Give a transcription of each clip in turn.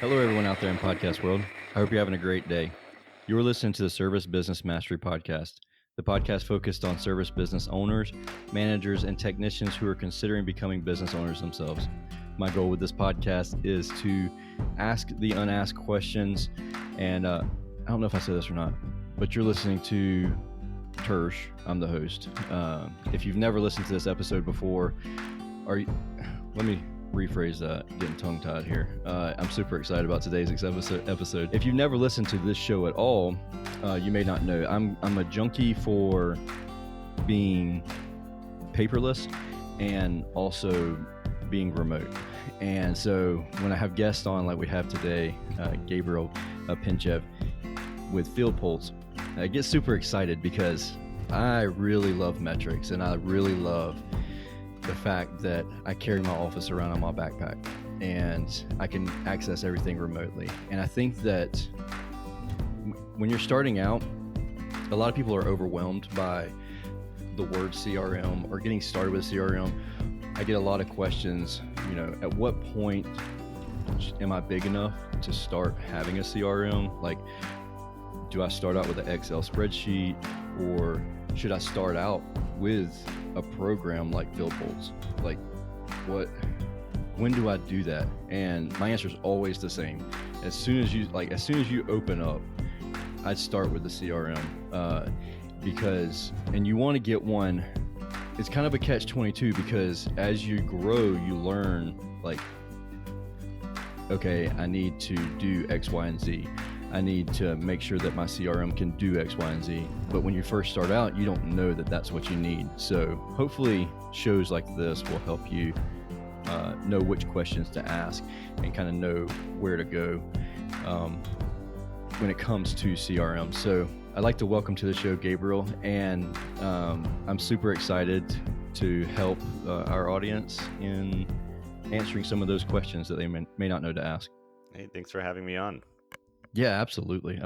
Hello, everyone out there in podcast world. I hope you're having a great day. You are listening to the Service Business Mastery Podcast, the podcast focused on service business owners, managers, and technicians who are considering becoming business owners themselves. My goal with this podcast is to ask the unasked questions, and I don't know if I said this or not, but you're listening to Tersh. I'm the host. If you've never listened to this episode before, let me rephrase that, getting tongue-tied here. I'm super excited about today's episode. If you've never listened to this show at all, you may not know I'm a junkie for being paperless and also being remote. And so when I have guests on like we have today, Gabriel Pinchev with FieldPulse, I get super excited because I really love metrics and I really love the fact that I carry my office around on my backpack and I can access everything remotely. And I think that when you're starting out, a lot of people are overwhelmed by the word CRM or getting started with CRM. I get a lot of questions, at what point am I big enough to start having a CRM? Like, do I start out with an Excel spreadsheet, or should I start out with a program like FieldPulse? Like, when do I do that? And my answer is always the same. As soon as you open up, I'd start with the CRM, because you want to get one. It's kind of a catch-22 because as you grow, you learn like, okay, I need to do X, Y, and Z. I need to make sure that my CRM can do X, Y, and Z. But when you first start out, you don't know that that's what you need. So hopefully shows like this will help you know which questions to ask and kind of know where to go when it comes to CRM. So I'd like to welcome to the show Gabriel, and I'm super excited to help our audience in answering some of those questions that they may not know to ask. Hey, thanks for having me on. Yeah, absolutely.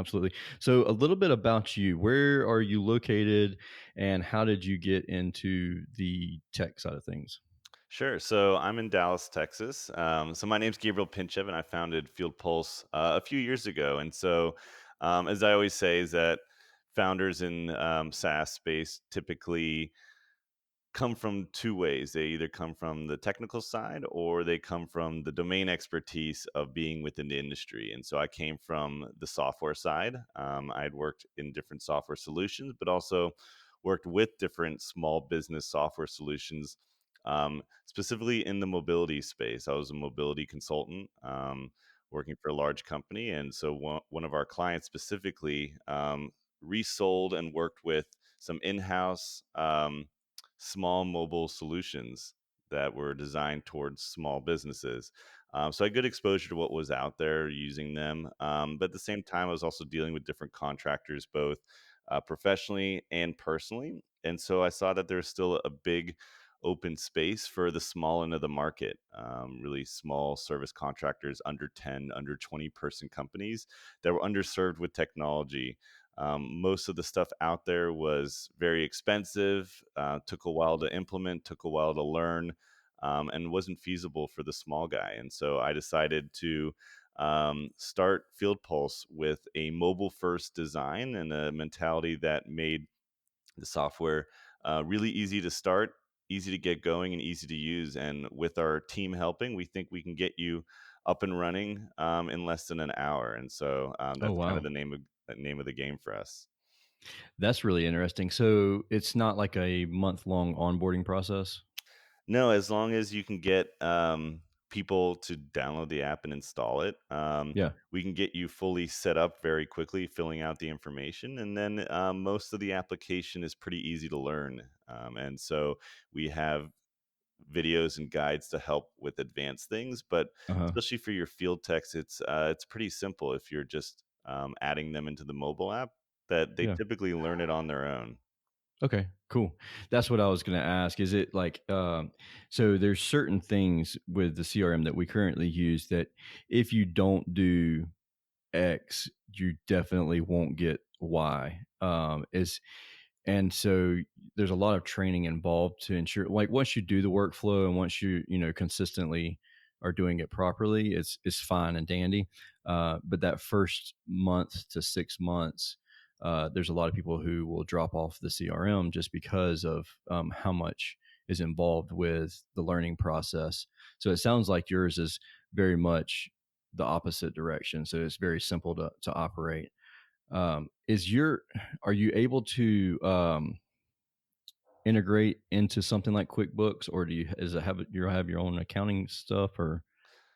So a little bit about you. Where are you located and how did you get into the tech side of things? Sure. So I'm in Dallas, Texas. So my name's Gabriel Pinchev, and I founded FieldPulse a few years ago. And so, as I always say, is that founders in SaaS space typically come from two ways. They either come from the technical side or they come from the domain expertise of being within the industry. And so I came from the software side. I had worked in different software solutions, but also worked with different small business software solutions, specifically in the mobility space. I was a mobility consultant, working for a large company. And so one of our clients specifically resold and worked with some in-house small mobile solutions that were designed towards small businesses. So I had good exposure to what was out there using them. But at the same time, I was also dealing with different contractors, both professionally and personally. And so I saw that there's still a big open space for the small end of the market, really small service contractors, under 10, under 20 person companies that were underserved with technology. Most of the stuff out there was very expensive, took a while to implement, took a while to learn, and wasn't feasible for the small guy. And so I decided to start FieldPulse with a mobile first design and a mentality that made the software really easy to start, easy to get going, and easy to use. And with our team helping, we think we can get you up and running in less than an hour. And so Oh, that's kind of wow. the name of the game for us. That's really interesting. So it's not like a month-long onboarding process? No, as long as you can get people to download the app and install it, Yeah. we can get you fully set up very quickly, filling out the information. And then most of the application is pretty easy to learn. And so we have videos and guides to help with advanced things, but Uh-huh. especially for your field techs, it's pretty simple if you're just adding them into the mobile app, that they Yeah. typically learn it on their own. Okay, cool. That's what I was going to ask. Is it like, so there's certain things with the CRM that we currently use that if you don't do X, you definitely won't get Y. And so there's a lot of training involved to ensure, like once you do the workflow and once you consistently are doing it properly, it's fine and dandy. But that first month to 6 months, there's a lot of people who will drop off the CRM just because of how much is involved with the learning process. So it sounds like yours is very much the opposite direction. So it's very simple to operate. Is your Are you able to integrate into something like QuickBooks, or is it have your own accounting stuff, or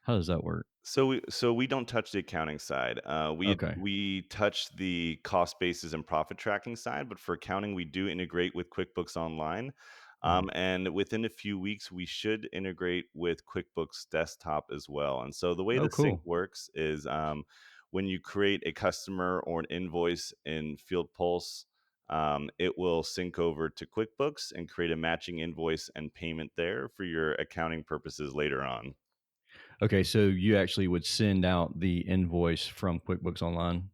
how does that work? So we don't touch the accounting side. Okay. We touch the cost basis and profit tracking side, but for accounting, we do integrate with QuickBooks Online. Uh-huh. And within a few weeks, we should integrate with QuickBooks Desktop as well. And so the way Oh, the sync cool. works is when you create a customer or an invoice in FieldPulse, it will sync over to QuickBooks and create a matching invoice and payment there for your accounting purposes later on. Okay, so you actually would send out the invoice from QuickBooks Online?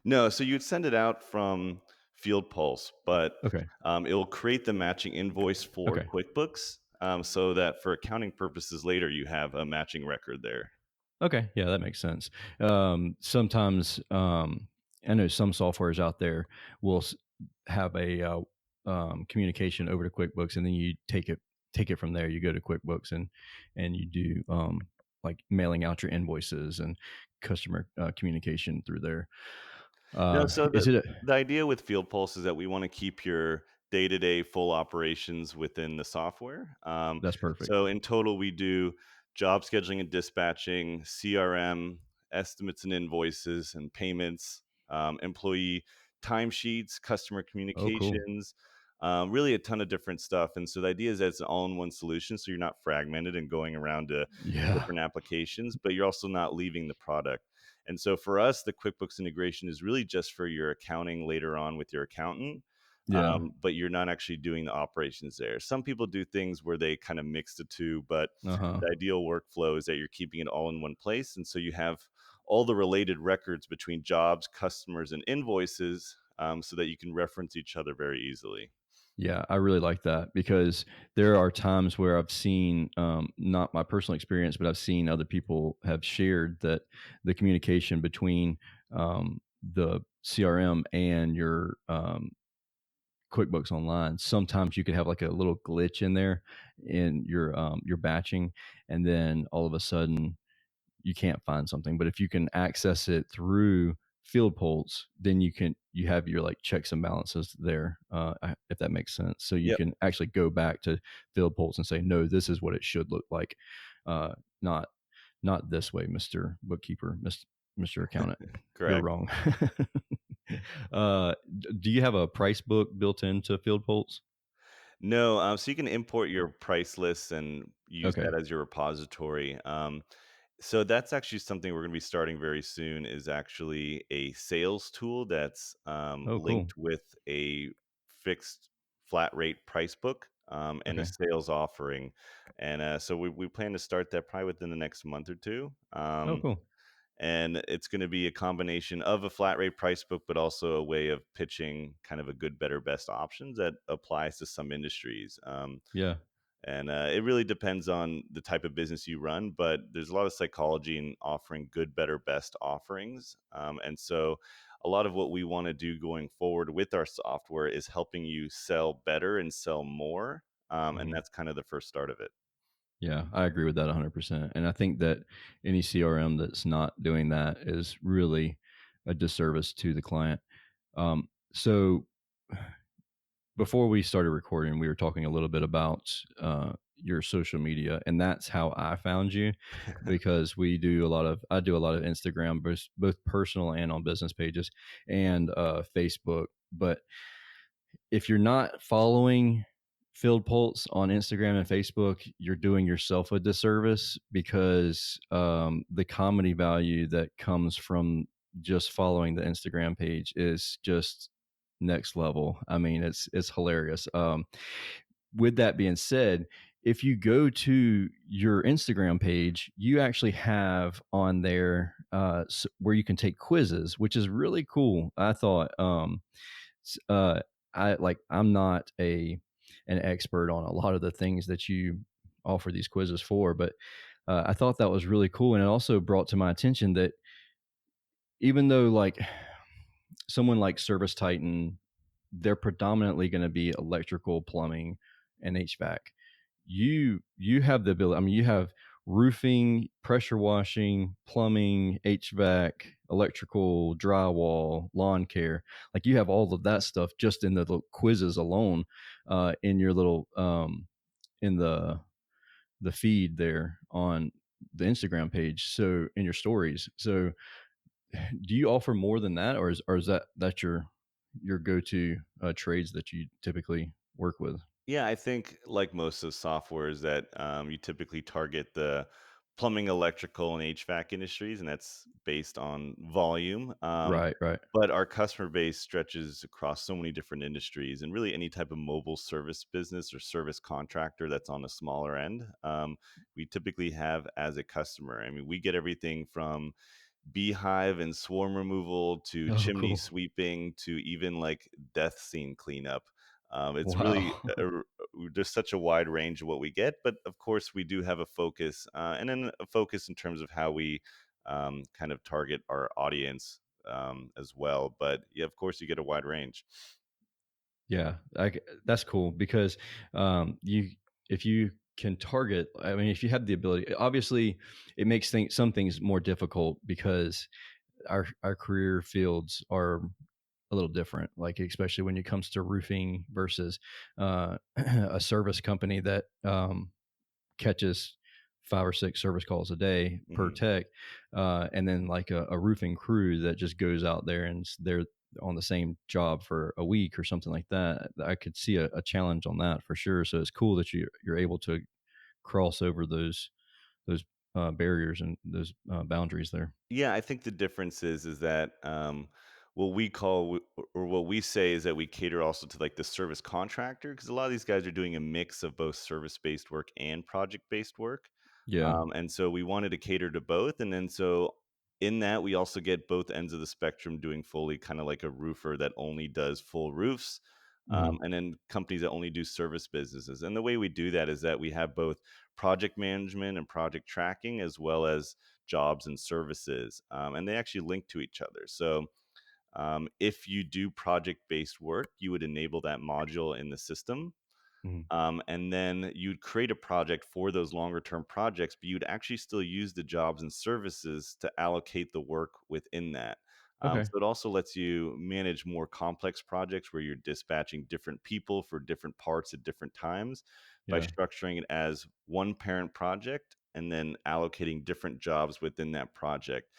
No, so you'd send it out from FieldPulse, but Okay. it'll create the matching invoice for Okay. QuickBooks, so that for accounting purposes later, you have a matching record there. Okay, yeah, that makes sense. Sometimes I know some softwares out there will have a communication over to QuickBooks, and then you take it from there. You go to QuickBooks and you do like mailing out your invoices and customer communication through there. No, so Is the it? the idea with Field Pulse is that we want to keep your day-to-day full operations within the software. That's perfect. So in total, we do job scheduling and dispatching, CRM, estimates and invoices and payments, employee timesheets, customer Oh, cool. communications, really a ton of different stuff. And so the idea is that it's an all-in-one solution, so you're not fragmented and going around to Yeah, different applications, but you're also not leaving the product. And so for us, the QuickBooks integration is really just for your accounting later on with your accountant, yeah. but you're not actually doing the operations there. Some people do things where they kind of mix the two, but Uh huh. the ideal workflow is that you're keeping it all in one place. And so you have all the related records between jobs, customers, and invoices so that you can reference each other very easily. Yeah, I really like that because there are times where I've seen, not my personal experience, but I've seen other people have shared that the communication between the CRM and your QuickBooks Online, sometimes you could have like a little glitch in there in your batching, and then all of a sudden you can't find something. But if you can access it through FieldPulse, then you have your like checks and balances there, if that makes sense. So you Yep, can actually go back to FieldPulse and say, no, this is what it should look like, uh, not not this way, Mister Bookkeeper, Mister Accountant. You're correct. wrong. Do you have a price book built into FieldPulse? No, so you can import your price lists and use Okay. that as your repository. So that's actually something we're going to be starting very soon. Is actually a sales tool that's Oh, cool. linked with a fixed flat rate price book and a Okay. sales offering, and so we plan to start that probably within the next month or two. Oh, cool. And it's going to be a combination of a flat rate price book, but also a way of pitching kind of a good, better, best options that applies to some industries. Yeah. And it really depends on the type of business you run, but there's a lot of psychology in offering good, better, best offerings. And so a lot of what we want to do going forward with our software is helping you sell better and sell more. And Mhm. that's kind of the first start of it. Yeah, I agree with that 100%. And I think that any CRM that's not doing that is really a disservice to the client. So before we started recording, we were talking a little bit about your social media, and that's how I found you because I do a lot of Instagram, both personal and on business pages, and Facebook. But if you're not following Field Pulse on Instagram and Facebook, you're doing yourself a disservice because the comedy value that comes from just following the Instagram page is just next level. I mean, it's hilarious. With that being said, if you go to your Instagram page, you actually have on there where you can take quizzes, which is really cool. I thought. S- uh I'm not a an expert on a lot of the things that you offer these quizzes for. But I thought that was really cool, and it also brought to my attention that even though like someone like Service Titan, they're predominantly going to be electrical, plumbing, and HVAC. You have the ability. I mean, you have roofing, pressure washing, plumbing, HVAC, electrical, drywall, lawn care. Like you have all of that stuff just in the little quizzes alone, in your little in the feed there on the Instagram page. So in your stories. So do you offer more than that, or is that your go to trades that you typically work with? Yeah, I think like most of softwares that you typically target the plumbing, electrical, and HVAC industries, and that's based on volume. Right, right. But our customer base stretches across so many different industries, and really any type of mobile service business or service contractor that's on the smaller end, we typically have as a customer. I mean, we get everything from beehive and swarm removal to Oh, chimney cool. sweeping to even like death scene cleanup. It's really Wow. there's such a wide range of what we get, but of course we do have a focus, and then a focus in terms of how we kind of target our audience as well. But yeah, of course you get a wide range. Yeah, that's cool because you if you can target, I mean, if you have the ability, obviously, it makes some things more difficult because our career fields are a little different. Like especially when it comes to roofing versus a service company that catches 5 or 6 service calls a day per Mhm. tech, and then like a roofing crew that just goes out there and they're on the same job for a week or something like that. I could see a challenge on that for sure. So it's cool that you're able to cross over those barriers and those boundaries there. Yeah, I think the difference is that what we call or what we say is that we cater also to like the service contractor, because a lot of these guys are doing a mix of both service based work and project based work. Yeah. And so we wanted to cater to both. And then so in that, we also get both ends of the spectrum doing fully, kind of like a roofer that only does full roofs. Hmm. And then companies that only do service businesses. And the way we do that is that we have both project management and project tracking, as well as jobs and services. And they actually link to each other. So if you do project based work, you would enable that module in the system, Hmm. and then you'd create a project for those longer term projects, but you'd actually still use the jobs and services to allocate the work within that. Okay. So it also lets you manage more complex projects where you're dispatching different people for different parts at different times by Yeah. structuring it as one parent project and then allocating different jobs within that project.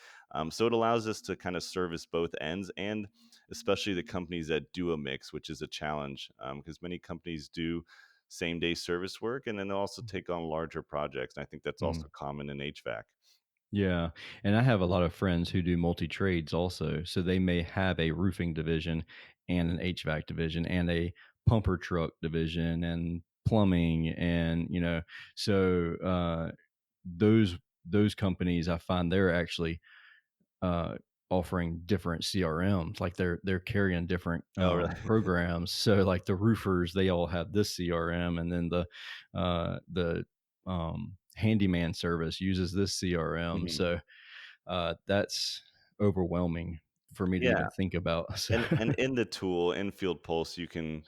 So it allows us to kind of service both ends, and especially the companies that do a mix, which is a challenge because many companies do same day service work, and then they'll also take on larger projects. And I think that's Mhm. also common in HVAC. Yeah, and I have a lot of friends who do multi trades also. So they may have a roofing division and an HVAC division and a pumper truck division and plumbing and so those companies I find they're actually uh, offering different CRMs. Like they're carrying different Oh, really? programs. So like the roofers, they all have this CRM, and then the handyman service uses this CRM. Mhm. So that's overwhelming for me to Yeah. even think about. So And in the tool, in FieldPulse, you can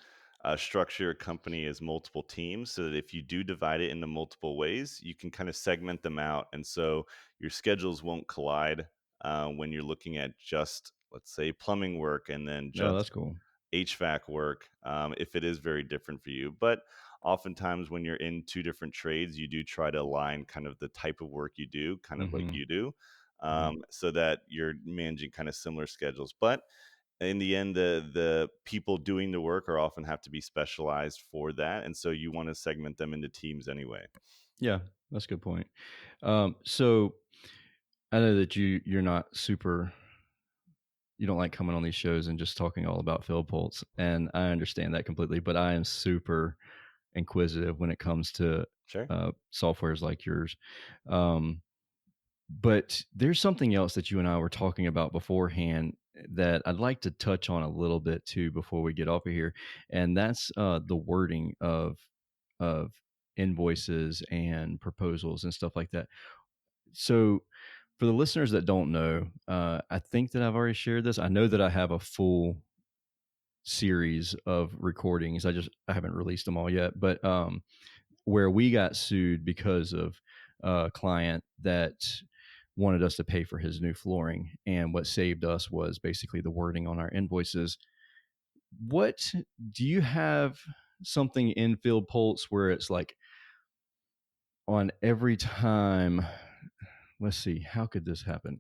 structure your company as multiple teams so that if you do divide it into multiple ways, you can kind of segment them out. And so your schedules won't collide when you're looking at just, let's say, plumbing work and then no, just that's cool. HVAC work, if it is very different for you. But oftentimes, when you're in two different trades, you do try to align kind of the type of work you do, kind of like Hmm. you do, Hmm. so that you're managing kind of similar schedules. But in the end, the people doing the work are often have to be specialized for that, and so you want to segment them into teams anyway. Yeah, that's a good point. So I know that you're not super you don't like coming on these shows and just talking all about Phil Pulse, and I understand that completely. But I am super inquisitive when it comes to Sure. softwares like yours. Um, but there's something else that you and I were talking about beforehand that I'd like to touch on a little bit too before we get off of here, and that's the wording of invoices and proposals and stuff like that. So, for the listeners that don't know, I think that I've already shared this. I know that I have a full series of recordings. I haven't released them all yet, but where we got sued because of a client that wanted us to pay for his new flooring, and what saved us was basically the wording on our invoices. What do you have something in Field Pulse where it's like on every time, let's see, how could this happen?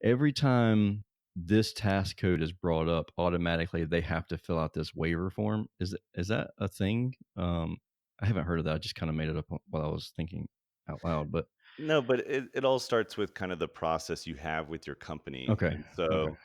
Every time this task code is brought up, automatically they have to fill out this waiver form. Is that a thing? I haven't heard of that. I just kind of made it up while I was thinking out loud. But No, but it all starts with kind of the process you have with your company. okay, And okay, so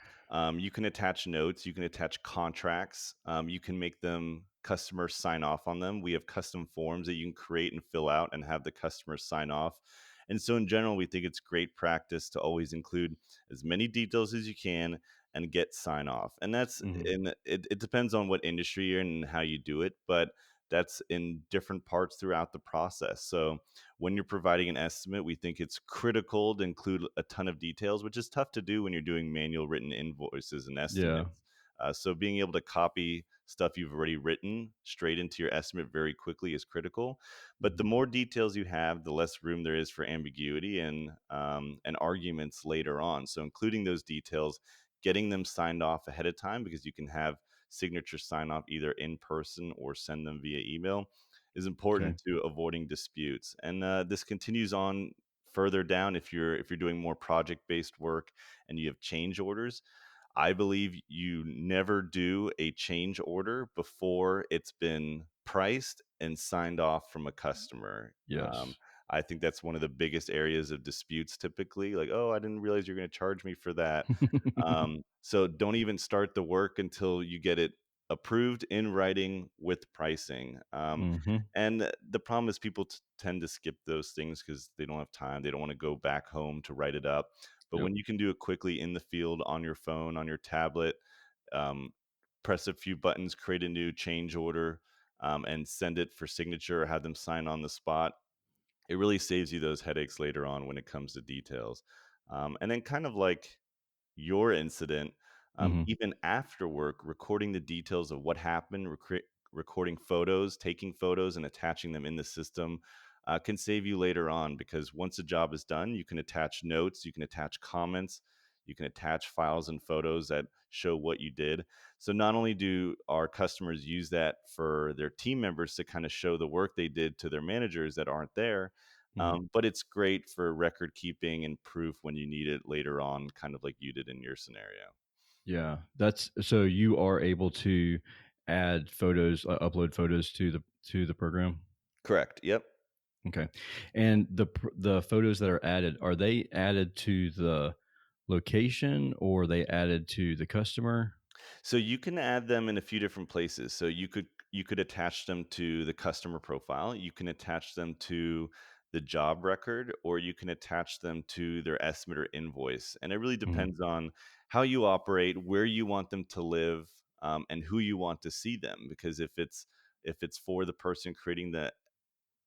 you can attach notes, you can attach contracts, you can make them customers sign off on them. We have custom forms that you can create and fill out and have the customers sign off. And so, in general, we think it's great practice to always include as many details as you can and get sign off. And that's hmm, in it depends on what industry you're in and how you do it, but that's in different parts throughout the process. So, when you're providing an estimate, we think it's critical to include a ton of details, which is tough to do when you're doing manual written invoices and yeah, estimates. So being able to copy stuff you've already written straight into your estimate very quickly is critical. But the mhm, more details you have, the less room there is for ambiguity and arguments later on. So including those details, getting them signed off ahead of time because you can have signature sign off either in person or send them via email is okay, important to avoiding disputes. And this continues on further down if you're doing more project based work and you have change orders. I believe you never do a change order before it's been priced and signed off from a customer. yes, I think that's one of the biggest areas of disputes typically. Like, oh, I didn't realize you're going to charge me for that. So don't even start the work until you get it approved in writing with pricing. hmm, And the problem is people tend to skip those things because they don't have time. They don't want to go back home to write it up. But yep, when you can do it quickly in the field on your phone, on your tablet, um, press a few buttons, create a new change order, and send it for signature or have them sign on the spot, it really saves you those headaches later on when it comes to details. And then, kind of like your incident, hmm, even after work, recording the details of what happened, recording photos, taking photos, and attaching them in the system can save you later on because once the job is done, you can attach notes, you can attach comments, you can attach files and photos that show what you did. So not only do our customers use that for their team members to kind of show the work they did to their managers that aren't there, hmm. but it's great for record keeping and proof when you need it later on, kind of like you did in your scenario. Yeah, that's so you are able to add photos, upload photos to the program. Correct. Yep. Okay. And the photos that are added, are they added to the location or are they added to the customer? So you can add them in a few different places. So you could attach them to the customer profile, you can attach them to the job record, or you can attach them to their estimate or invoice. And it really Mhm. depends on how you operate, where you want them to live, and who you want to see them. Because if it's for the person creating the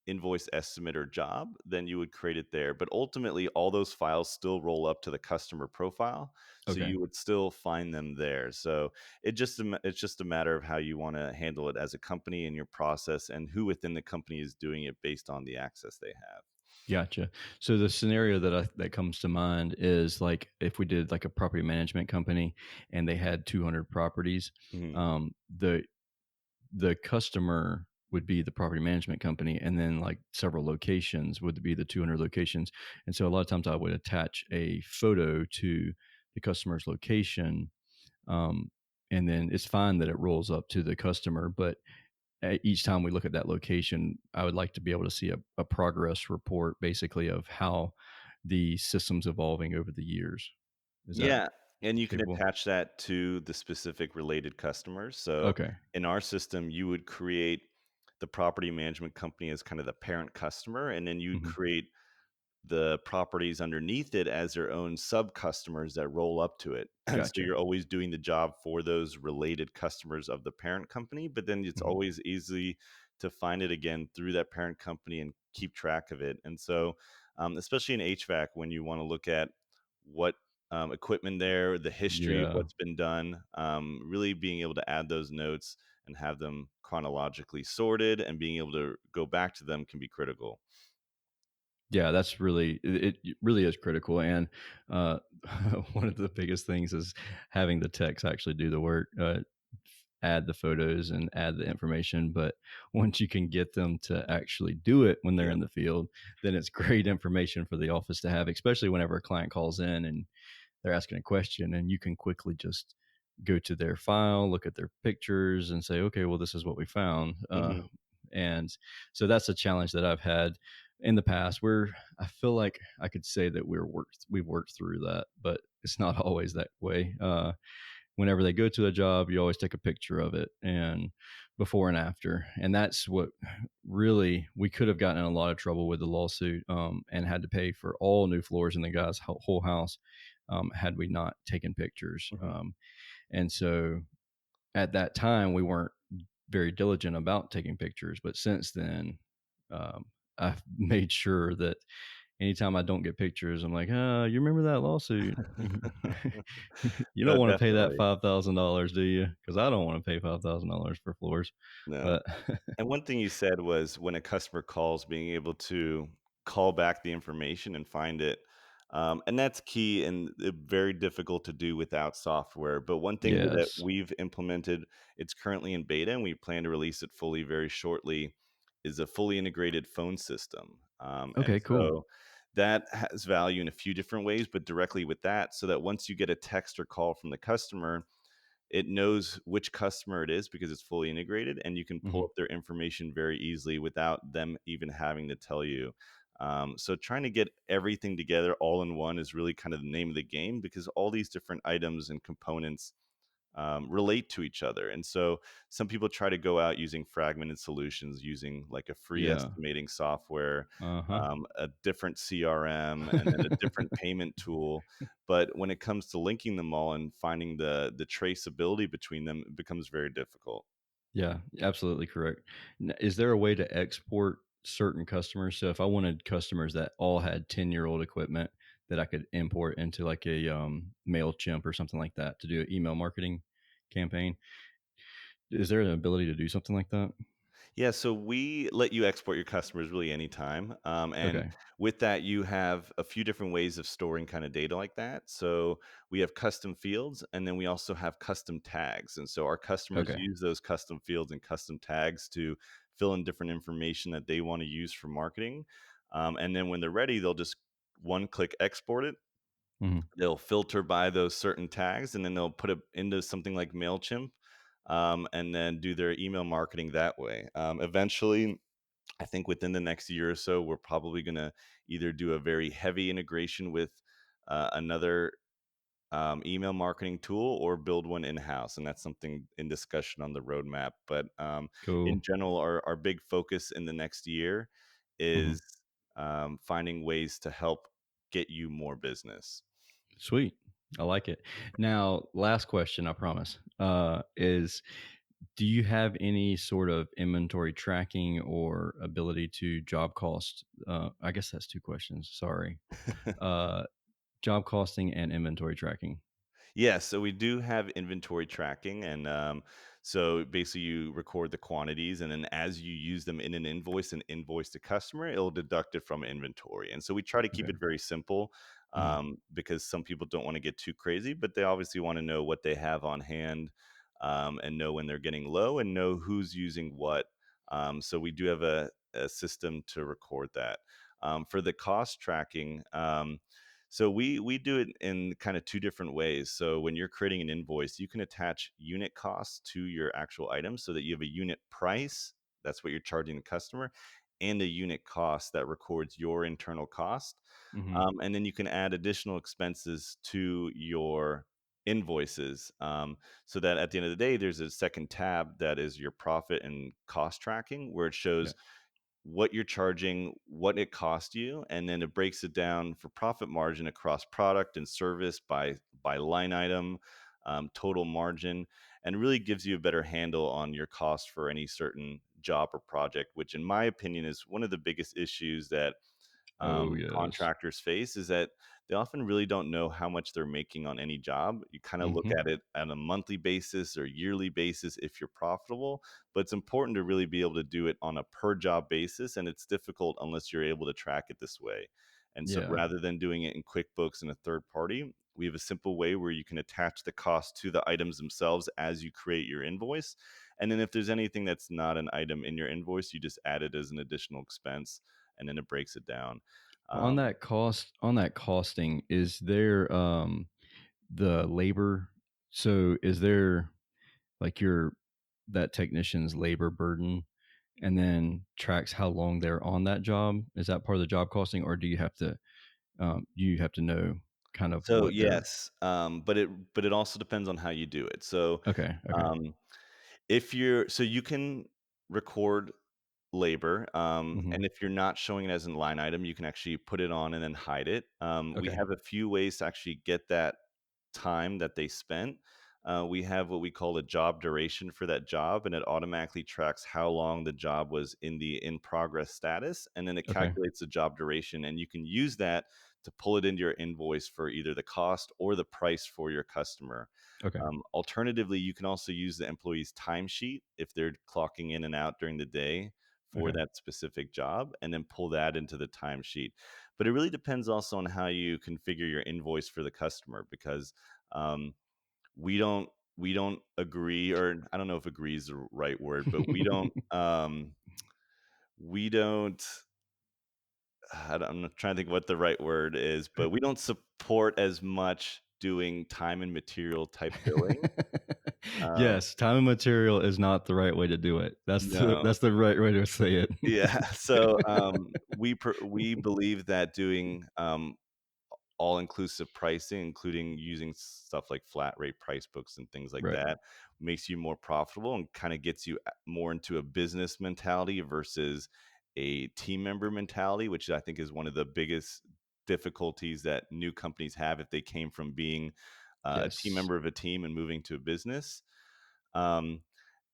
invoice estimate or job, then you would create it there. But ultimately, all those files still roll up to the customer profile, so Okay. you would still find them there. So it's just a matter of how you want to handle it as a company in your process, and who within the company is doing it based on the access they have. Gotcha. So the scenario that comes to mind is like if we did like a property management company and they had 200 properties, Mhm. um, the the customer would be the property management company, and then like several locations would be the 200 locations. And so a lot of times I would attach a photo to the customer's location, um, and then it's fine that it rolls up to the customer, but each time we look at that location, I would like to be able to see a progress report basically of how the system's evolving over the years. Is that Yeah, and you can capable? attach that to the specific related customers. So Okay. in our system, you would create the property management company as kind of the parent customer, and then you'd Hmm. create the properties underneath it as their own sub customers that roll up to it. And so Gotcha. you're always doing the job for those related customers of the parent company, but then it's Hmm. always easy to find it again through that parent company and keep track of it. And so, especially in HVAC, when you want to look at what equipment there, the history of Yeah. what's been done, really being able to add those notes and have them chronologically sorted and being able to go back to them can be critical. Yeah, that's really it really is critical, and, uh, one of the biggest things is having the techs actually do the work, add the photos and add the information, but once you can get them to actually do it when they're Yeah. in the field, then it's great information for the office to have, especially whenever a client calls in and they're asking a question, and you can quickly just go to their file, look at their pictures, and say, okay, well, this is what we found. Mhm. And so that's a challenge that I've had in the past where I feel like I could say that we've worked through that, but it's not always that way. Whenever they go to a job, you always take a picture of it and before and after. And that's what really we could have gotten in a lot of trouble with the lawsuit, and had to pay for all new floors in the guy's whole house, had we not taken pictures. Mhm. And so at that time, we weren't very diligent about taking pictures. But since then, I've made sure that anytime I don't get pictures, I'm like, you remember that lawsuit? You don't No, want to pay that definitely. $5,000, do you? Because I don't want to pay $5,000 for floors. No. But And one thing you said was when a customer calls, being able to call back the information and find it. And that's key and very difficult to do without software. But one thing that yes. we've implemented, it's currently in beta and we plan to release it fully very shortly, is a fully integrated phone system. And Okay, cool. so that has value in a few different ways, but directly with that, so that once you get a text or call from the customer, it knows which customer it is because it's fully integrated, and you can pull Mhm. up their information very easily without them even having to tell you. So trying to get everything together all in one is really kind of the name of the game because all these different items and components relate to each other. And so some people try to go out using fragmented solutions, using like a free Yeah. estimating software, Uh-huh. a different CRM, and then a different payment tool. But when it comes to linking them all and finding the traceability between them, it becomes very difficult. Yeah, absolutely correct. Is there a way to export certain customers? So if I wanted customers that all had 10-year-old equipment that I could import into like a MailChimp or something like that to do an email marketing campaign, is there an ability to do something like that? Yeah, so we let you export your customers really anytime. And Okay. with that, you have a few different ways of storing kind of data like that. So we have custom fields, and then we also have custom tags. And so our customers Okay. use those custom fields and custom tags to fill in different information that they want to use for marketing. And then when they're ready, they'll just one click export it. Mhm. They'll filter by those certain tags, and then they'll put it into something like MailChimp, and then do their email marketing that way. Eventually, I think within the next year or so, we're probably going to either do a very heavy integration with another email marketing tool or build one in house. And that's something in discussion on the roadmap. But Cool. in general, our big focus in the next year Mhm. is finding ways to help get you more business. Sweet. I like it. Now, last question, I promise, is do you have any sort of inventory tracking or ability to job cost? I guess that's 2 questions, sorry. Uh, Job costing and inventory tracking. Yeah, so we do have inventory tracking, and so basically you record the quantities, and then as you use them in an invoice and invoice the customer, it'll deduct it from inventory. And so we try to keep Okay. it very simple, Mhm. because some people don't want to get too crazy, but they obviously want to know what they have on hand, and know when they're getting low and know who's using what. So we do have a system to record that. For the cost tracking. So we do it in kind of two different ways. So when you're creating an invoice, you can attach unit costs to your actual item so that you have a unit price, that's what you're charging the customer, and a unit cost that records your internal cost. Mhm. And then you can add additional expenses to your invoices, so that at the end of the day, there's a second tab that is your profit and cost tracking, where it Yeah. shows what you're charging, what it cost you, and then it breaks it down for profit margin across product and service by line item, total margin, and really gives you a better handle on your cost for any certain job or project, which in my opinion is one of the biggest issues that Oh, yes. contractors face, is that they often really don't know how much they're making on any job. You kind of look Mhm. at it on a monthly basis or yearly basis if you're profitable, but it's important to really be able to do it on a per job basis. And it's difficult unless you're able to track it this way. And so Yeah. rather than doing it in QuickBooks and a third party, we have a simple way where you can attach the cost to the items themselves as you create your invoice. And then if there's anything that's not an item in your invoice, you just add it as an additional expense and then it breaks it down. On Um, that costing, is there, the labor so is there, like, your that technician's labor burden and then tracks how long they're on that job? Is that part of the job costing, or you have to know kind of so what they're yes, but it also depends on how you do it. So, okay, okay, um, if you're so you can record labor, mhm, and if you're not showing it as a line item, you can actually put it on and then hide it. We okay, have a few ways to actually get that time that they spent. We have what we call a job duration for that job, and it automatically tracks how long the job was in the in progress status, and then it okay, calculates the job duration, and you can use that to pull it into your invoice for either the cost or the price for your customer. okay, Alternatively, you can also use the employee's timesheet if they're clocking in and out during the day for okay, that specific job, and then pull that into the timesheet. But it really depends also on how you configure your invoice for the customer, because um, we don't agree, or I don't know if agree is the right word, but we don't I'm not trying to think what the right word is, but we don't support as much doing time and material type billing. Um, Yes, time and material is not the right way to do it. no. That's the right way to say it. Yeah. So, we believe that doing, all-inclusive pricing, including using stuff like flat rate price books and things like Right. that, makes you more profitable and kind of gets you more into a business mentality versus a team member mentality, which I think is one of the biggest difficulties that new companies have if they came from being a team Yes. member of a team and moving to a business. Um,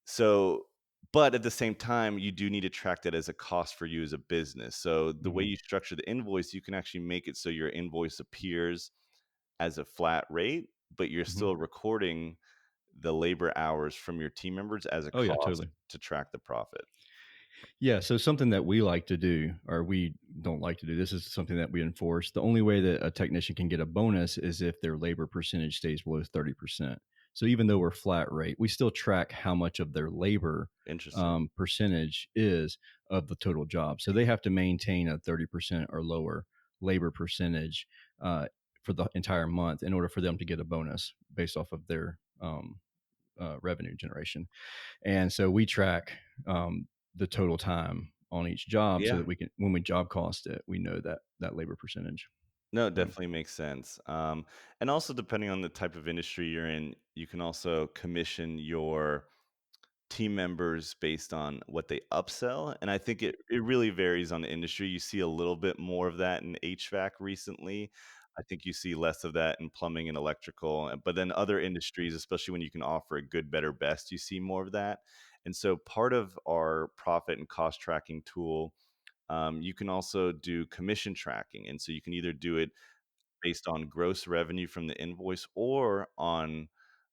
so, but at the same time, you do need to track that as a cost for you as a business. So the way Mhm, you structure the invoice, you can actually make it so your invoice appears as a flat rate, but you're mhm. still recording the labor hours from your team members as a Oh, yeah, cost totally. to track the profit. Yeah, so something that we like to do, or we don't like to do, this is something that we enforce. The only way that a technician can get a bonus is if their labor percentage stays below 30%. So even though we're flat rate, we still track how much of their labor Interesting. percentage is of the total job. So they have to maintain a 30% or lower labor percentage for the entire month in order for them to get a bonus based off of their revenue generation. And so we track the total time on each job so Yeah. that we can, when we job cost it, we know that labor percentage. No, it So, definitely makes sense. And also depending on the type of industry you're in, you can also commission your team members based on what they upsell, and I think it really varies on the industry. You see a little bit more of that in HVAC recently. I think you see less of that in plumbing and electrical, but then other industries, especially when you can offer a good, better, best, you see more of that. And so part of our profit and cost tracking tool, you can also do commission tracking, and so you can either do it based on gross revenue from the invoice or on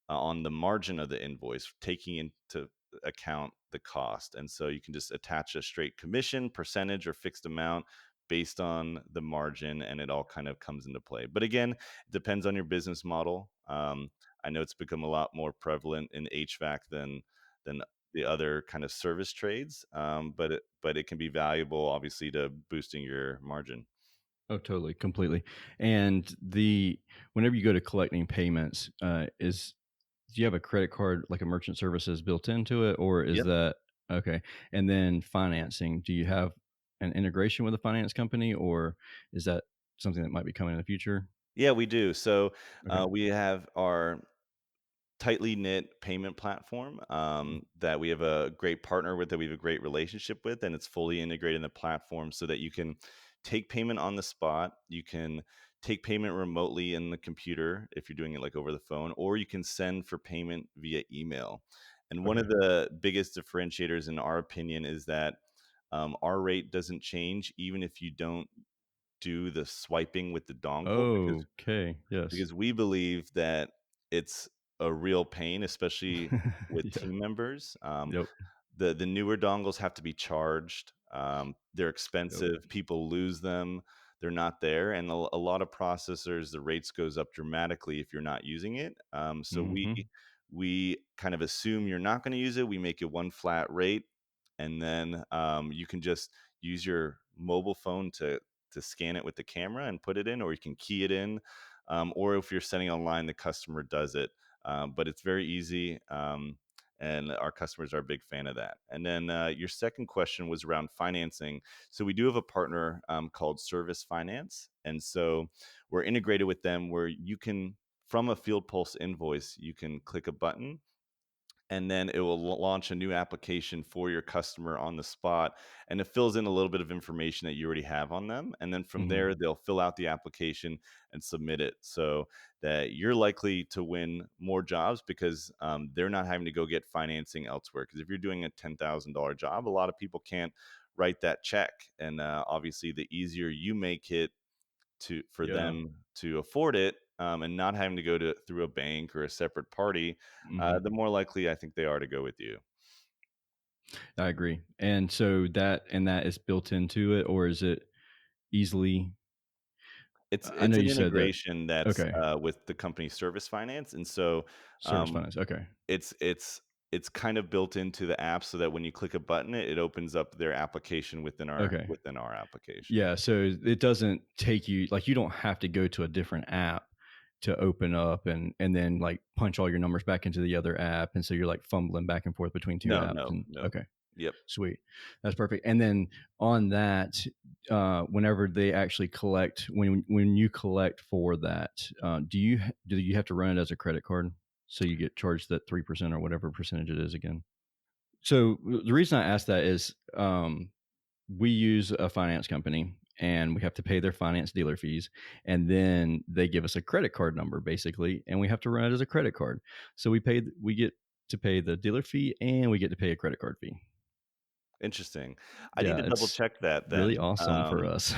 the margin of the invoice, taking into account the cost. And so you can just attach a straight commission, percentage, or fixed amount based on the margin, and it all kind of comes into play. But again, it depends on your business model. I know it's become a lot more prevalent in HVAC than the other kind of service trades, but it can be valuable, obviously, to boosting your margin. oh, totally, completely. And whenever you go to collecting payments, do you have a credit card like a merchant services built into it, or is Yep. that okay? And then financing, do you have an integration with a finance company, or is that something that might be coming in the future? Yeah, we do. So Okay. we have our tightly knit payment platform that we have a great partner with, that we have a great relationship with, and it's fully integrated in the platform so that you can take payment on the spot. You can take payment remotely in the computer if you're doing it like over the phone, or you can send for payment via email. And one of Okay. the biggest differentiators, in our opinion, is that our rate doesn't change even if you don't do the swiping with the dongle, Okay. Yes. because we believe that it's a real pain, especially with Yeah. team members. Yep. The newer dongles have to be charged. They're Yep. expensive. People lose them. They're not there, and a lot of processors, the rates goes up dramatically if you're not using it. So Mhm. we kind of assume you're not going to use it. We make it one flat rate, and then you can just use your mobile phone to scan it with the camera and put it in, or you can key it in, or if you're sending online, the customer does it. But it's very easy. And our customers are a big fan of that. And then your second question was around financing. So we do have a partner called Service Finance, and so we're integrated with them where you can, from a Field Pulse invoice, you can click a button and then it will launch a new application for your customer on the spot, and it fills in a little bit of information that you already have on them, and then from Mhm. there they'll fill out the application and submit it, so that you're likely to win more jobs because they're not having to go get financing elsewhere. Because if you're doing a $10,000 job, a lot of people can't write that check, and obviously the easier you make it for Yeah. them to afford it, and not having to go to through a bank or a separate party, Mhm. the more likely I think they are to go with you. I agree. And so that is built into it, or is it easily I know It's an you said that. integration that's Okay. with the company Service Finance, and so Service um, finance. Okay. it's it's it's kind of built into the app so that when you click a button, it opens up their application Okay. within our application. Yeah, so it doesn't take you like, you don't have to go to a different app to open up and then, like, punch all your numbers back into the other app, and so you're, like, fumbling back and forth between 2 No, apps no, and no. okay, Yep. sweet. That's perfect, and then on that, whenever they actually collect when you collect for that, do you have to run it as a credit card? So you get charged that 3% or whatever percentage it is again? So, the reason I ask that is, we use a finance company and we have to pay their finance dealer fees, and then they give us a credit card number basically, and we have to run it as a credit card. So we get to pay the dealer fee and we get to pay a credit card fee. Interesting. I need Yeah, to double it's check that then. really awesome for us.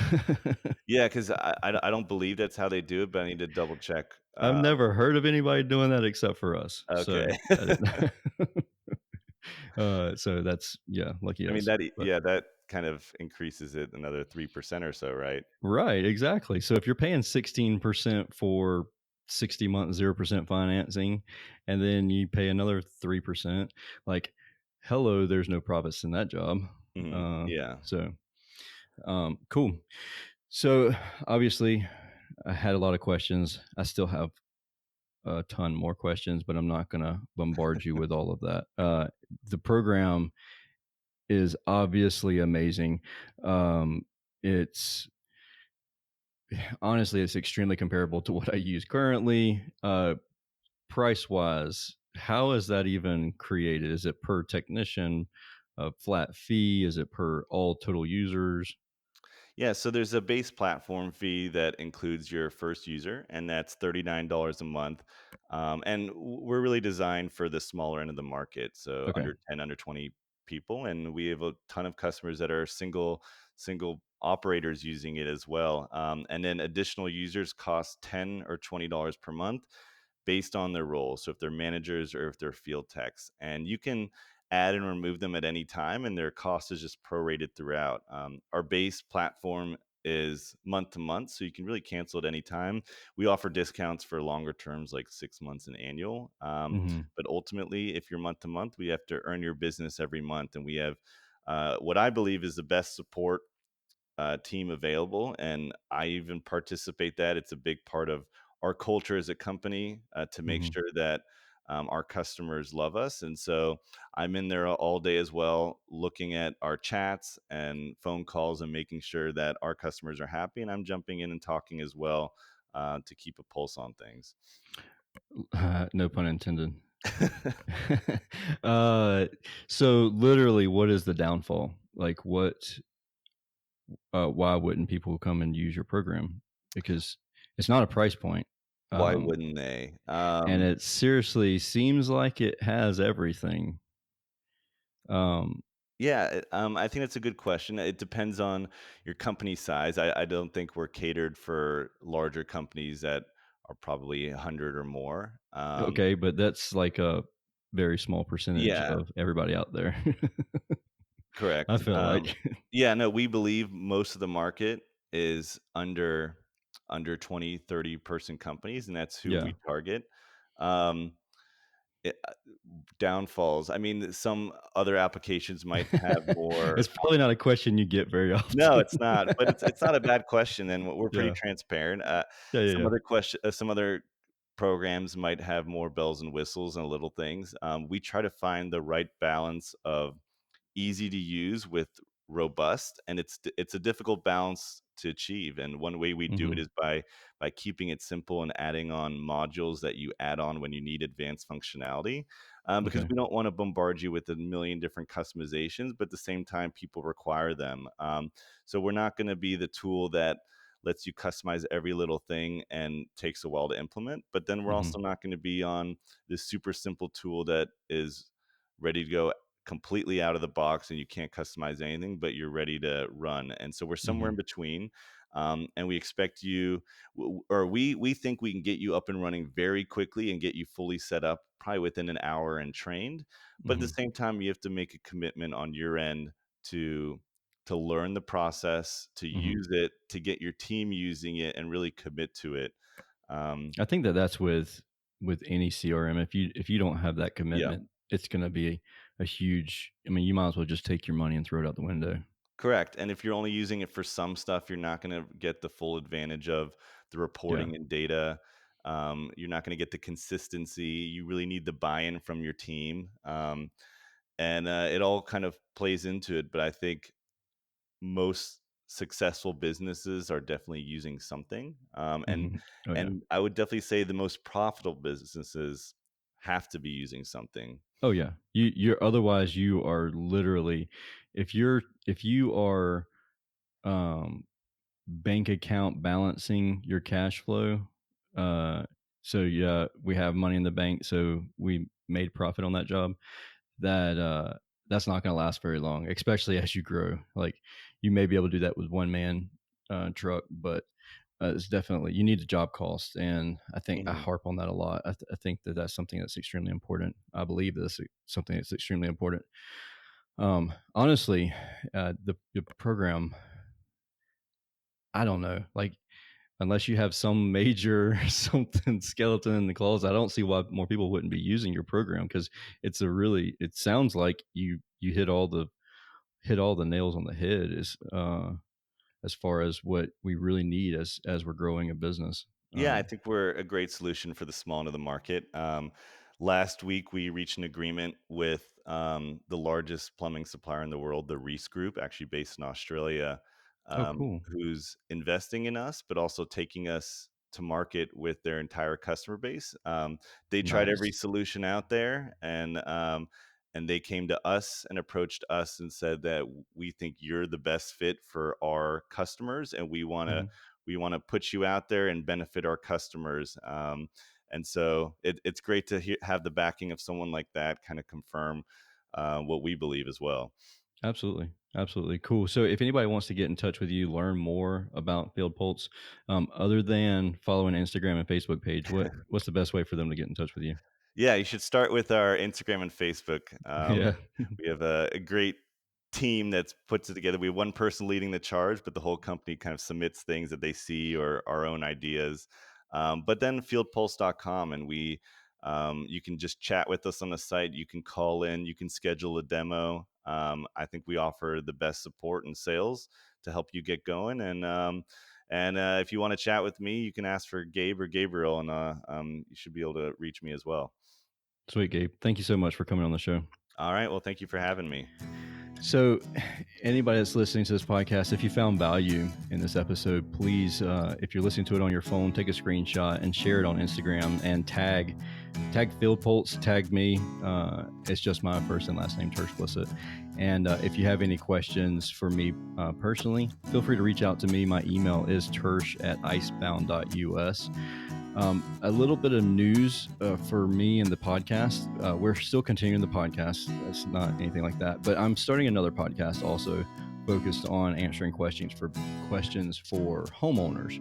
Yeah, 'cause I don't believe that's how they do it, but I need to double check. I've never heard of anybody doing that except for us. Okay. So I didn't so that's yeah, lucky I mean, us. But yeah, that kind of increases it another 3% or so, right? right, exactly. So if you're paying 16% for 60 months, 0% financing, and then you pay another 3%, like, hello, there's no profits in that job. Mhm. Uh, Yeah. so, cool. So obviously, I had a lot of questions. I still have a ton more questions, but I'm not going to bombard you with all of that. The program is obviously amazing. It's honestly, it's extremely comparable to what I use currently. Price wise, how is that even created? Is it per technician, a flat fee? Is it per all total users? Yeah, so there's a base platform fee that includes your first user, and that's $39 a month. And we're really designed for the smaller end of the market, so Okay. under 10, under 20 people, and we have a ton of customers that are single operators using it as well. And then additional users cost 10 or $20 per month based on their role. So if they're managers or if they're field techs, and you can add and remove them at any time, and their cost is just prorated throughout. Our base platform is month to month, so you can really cancel at any time. We offer discounts for longer terms, like 6 months and annual. Hmm. But ultimately, if you're month to month, we have to earn your business every month, and we have what I believe is the best support team available, and I even participate that. It's a big part of our culture as a company to make Hmm. sure that our customers love us. And so I'm in there all day as well, looking at our chats and phone calls and making sure that our customers are happy. And I'm jumping in and talking as well to keep a pulse on things. No pun intended. uh, so literally, what is the downfall? Like, why wouldn't people come and use your program? Because it's not a price point. Why Um, wouldn't they? and it seriously seems like it has everything. Um, I think that's a good question. It depends on your company size. I don't think we're catered for larger companies that are probably 100 or more. okay, but that's like a very small percentage Yeah, of everybody out there. I correct. feel like. Yeah, no, we believe most of the market is under 20, 30 person companies, and that's who Yeah. we target. Um, it, downfalls. I mean, some other applications might have more. It's probably not a question you get very No, often. it's not, but it's not a bad question, and we're pretty Yeah. transparent. Yeah, yeah, yeah. Some other programs might have more bells and whistles and little things. We try to find the right balance of easy to use with robust, and it's a difficult balance to achieve. And one way we do it Mhm, is by keeping it simple and adding on modules that you add on when you need advanced functionality, because okay. we don't want to bombard you with a million different customizations, but at the same time people require them. So we're not going to be the tool that lets you customize every little thing and takes a while to implement, but then we're Mhm, also not going to be on this super simple tool that is ready to go completely out of the box and you can't customize anything, but you're ready to run. And so we're somewhere in mhm, between. And we expect you, or we think we can get you up and running very quickly and get you fully set up probably within an hour and trained. But at the mhm, same time, you have to make a commitment on your end to to learn the process, to mhm. use it, to get your team using it, and really commit to it. Um, I think that that's with any CRM. If you don't have that yeah. commitment, it's gonna be a huge I mean, you might as well just take your money and throw it out the window. Correct, and if you're only using it for some stuff, you're not gonna get the full advantage of the Yeah. reporting and data. You're not gonna get the consistency. You really need the buy-in from your team, and it all kind of plays into it. But I think most successful businesses are definitely using something, Mhm. Oh, yeah. and I would definitely say the most profitable businesses have to be using something. Oh, yeah. You're otherwise, you are literally if you are, um bank account balancing your cash flow. So yeah, we have money in the bank, so we made profit on that job. That's not going to last very long, especially as you grow. Like you may be able to do that with one man truck, but it's definitely you need the job cost, and I think I Mhm. harp on that a lot. I think that that's something that's extremely important. I believe that's something that's extremely important. Honestly, the program, I don't know, like unless you have some major something skeleton in the closet, I don't see why more people wouldn't be using your program because it sounds like you hit all the nails on the head as far as what we really need as we're growing a business. Yeah, I think we're a great solution for the small end of the market. Last week, we reached an agreement with the largest plumbing supplier in the world, the Reese Group, actually based in Australia, Oh, cool. who's investing in us, but also taking us to market with their entire customer base. They tried every Nice. solution out there, and they came to us and approached us and said that we think you're the best fit for our customers, and Mhm. we want to put you out there and benefit our customers. And so it's great to have the backing of someone like that kind of confirm what we believe as well. Absolutely. Absolutely. Cool. So if anybody wants to get in touch with you, learn more about Field Pulse, other than following Instagram and Facebook page, what's the best way for them to get in touch with you? Yeah, you should start with our Instagram and Facebook. Yeah. We have a great team that's puts it together. We have one person leading the charge, but the whole company kind of submits things that they see or our own ideas. But then fieldpulse.com, and you can just chat with us on the site. You can call in, you can schedule a demo. I think we offer the best support and sales to help you get going. And if you want to chat with me, you can ask for Gabe or Gabriel, and you should be able to reach me as well. Sweet, Gabe. Thank you so much for coming on the show. All right. Well, thank you for having me. So, anybody that's listening to this podcast, if you found value in this episode, please, if you're listening to it on your phone, take a screenshot and share it on Instagram and tag Field Pulse, tag me. It's just my first and last name, Tersh Blissett. And if you have any questions for me personally, feel free to reach out to me. My email is tersh@icebound.us. A little bit of news for me and the podcast. We're still continuing the podcast. It's not anything like that, but I'm starting another podcast also focused on answering questions for homeowners,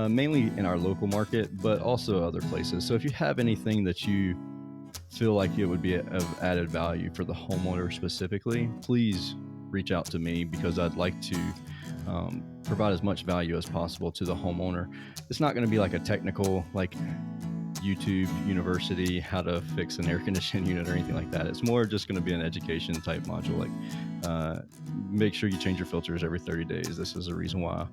mainly in our local market, but also other places. So if you have anything that you feel like it would be of added value for the homeowner specifically, please reach out to me, because I'd like to provide as much value as possible to the homeowner. It's not going to be like a technical, like YouTube university, how to fix an air conditioning unit or anything like that. It's more just going to be an education type module, like make sure you change your filters every 30 days. This is a reason why,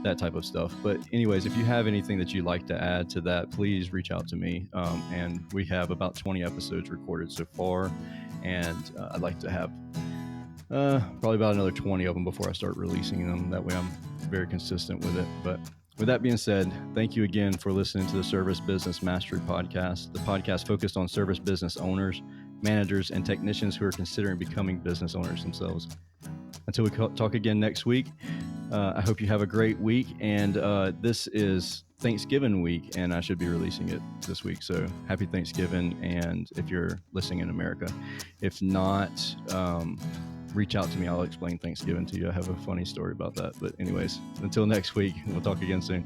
that type of stuff. But anyways, if you have anything that you'd like to add to that, please reach out to me. And we have about 20 episodes recorded so far, and I'd like to have probably about another 20 of them before I start releasing them. That way I'm very consistent with it. But with that being said, thank you again for listening to the Service Business Mastery Podcast, the podcast focused on service business owners, managers, and technicians who are considering becoming business owners themselves. Until we talk again next week, I hope you have a great week. And this is Thanksgiving week, and I should be releasing it this week. So happy Thanksgiving. And if you're listening in America, if not, reach out to me. I'll explain Thanksgiving to you. I have a funny story about that. But anyways, until next week, we'll talk again soon.